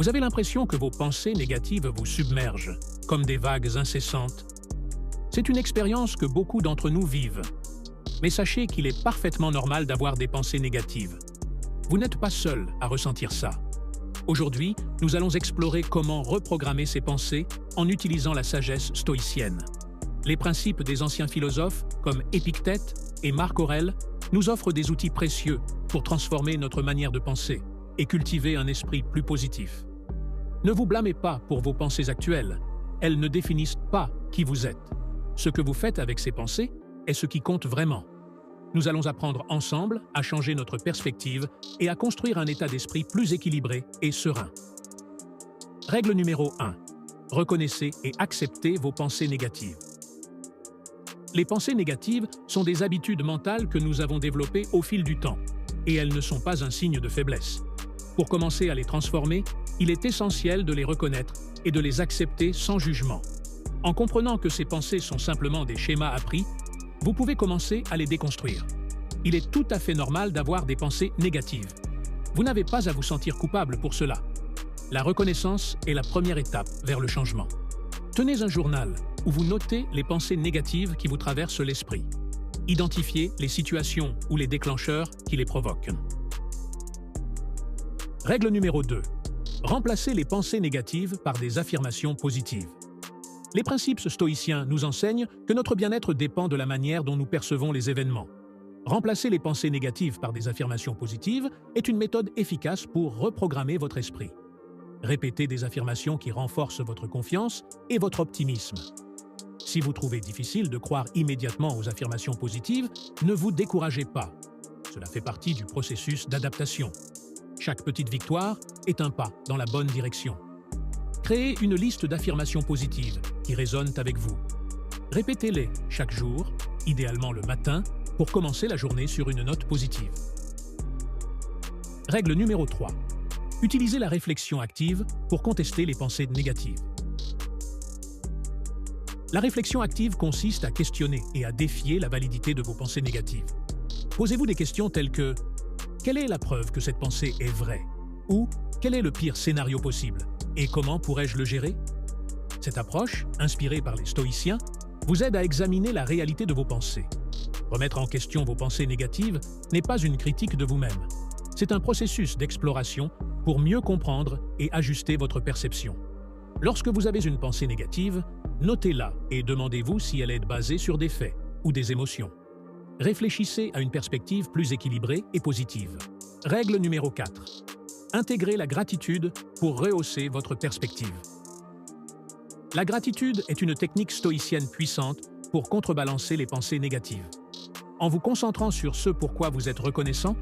Vous avez l'impression que vos pensées négatives vous submergent, comme des vagues incessantes. C'est une expérience que beaucoup d'entre nous vivent. Mais sachez qu'il est parfaitement normal d'avoir des pensées négatives. Vous n'êtes pas seul à ressentir ça. Aujourd'hui, nous allons explorer comment reprogrammer ces pensées en utilisant la sagesse stoïcienne. Les principes des anciens philosophes, comme Épictète et Marc Aurèle, nous offrent des outils précieux pour transformer notre manière de penser et cultiver un esprit plus positif. Ne vous blâmez pas pour vos pensées actuelles. Elles ne définissent pas qui vous êtes. Ce que vous faites avec ces pensées est ce qui compte vraiment. Nous allons apprendre ensemble à changer notre perspective et à construire un état d'esprit plus équilibré et serein. Règle numéro 1. Reconnaissez et acceptez vos pensées négatives. Les pensées négatives sont des habitudes mentales que nous avons développées au fil du temps, et elles ne sont pas un signe de faiblesse. Pour commencer à les transformer, il est essentiel de les reconnaître et de les accepter sans jugement. En comprenant que ces pensées sont simplement des schémas appris, vous pouvez commencer à les déconstruire. Il est tout à fait normal d'avoir des pensées négatives. Vous n'avez pas à vous sentir coupable pour cela. La reconnaissance est la première étape vers le changement. Tenez un journal où vous notez les pensées négatives qui vous traversent l'esprit. Identifiez les situations ou les déclencheurs qui les provoquent. Règle numéro 2. Remplacez les pensées négatives par des affirmations positives. Les principes stoïciens nous enseignent que notre bien-être dépend de la manière dont nous percevons les événements. Remplacer les pensées négatives par des affirmations positives est une méthode efficace pour reprogrammer votre esprit. Répétez des affirmations qui renforcent votre confiance et votre optimisme. Si vous trouvez difficile de croire immédiatement aux affirmations positives, ne vous découragez pas. Cela fait partie du processus d'adaptation. Chaque petite victoire est un pas dans la bonne direction. Créez une liste d'affirmations positives qui résonnent avec vous. Répétez-les chaque jour, idéalement le matin, pour commencer la journée sur une note positive. Règle numéro 3. Utilisez la réflexion active pour contester les pensées négatives. La réflexion active consiste à questionner et à défier la validité de vos pensées négatives. Posez-vous des questions telles que « Quelle est la preuve que cette pensée est vraie ?» ou « Quel est le pire scénario possible et comment pourrais-je le gérer ?» Cette approche, inspirée par les stoïciens, vous aide à examiner la réalité de vos pensées. Remettre en question vos pensées négatives n'est pas une critique de vous-même. C'est un processus d'exploration pour mieux comprendre et ajuster votre perception. Lorsque vous avez une pensée négative, notez-la et demandez-vous si elle est basée sur des faits ou des émotions. Réfléchissez à une perspective plus équilibrée et positive. Règle numéro 4. Intégrez la gratitude pour rehausser votre perspective. La gratitude est une technique stoïcienne puissante pour contrebalancer les pensées négatives. En vous concentrant sur ce pourquoi vous êtes reconnaissant,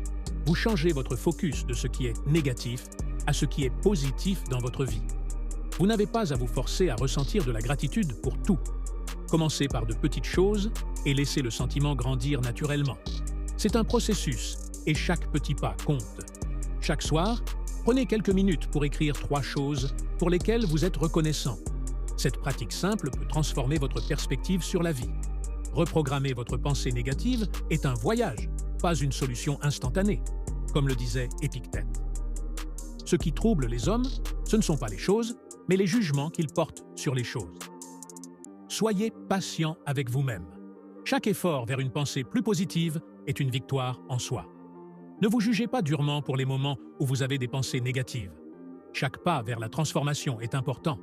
vous changez votre focus de ce qui est négatif à ce qui est positif dans votre vie. Vous n'avez pas à vous forcer à ressentir de la gratitude pour tout. Commencez par de petites choses et laissez le sentiment grandir naturellement. C'est un processus et chaque petit pas compte. Chaque soir, prenez quelques minutes pour écrire 3 choses pour lesquelles vous êtes reconnaissant. Cette pratique simple peut transformer votre perspective sur la vie. Reprogrammer votre pensée négative est un voyage, pas une solution instantanée, comme le disait Épictète. Ce qui trouble les hommes, ce ne sont pas les choses, mais les jugements qu'ils portent sur les choses. Soyez patient avec vous-même. Chaque effort vers une pensée plus positive est une victoire en soi. Ne vous jugez pas durement pour les moments où vous avez des pensées négatives. Chaque pas vers la transformation est important.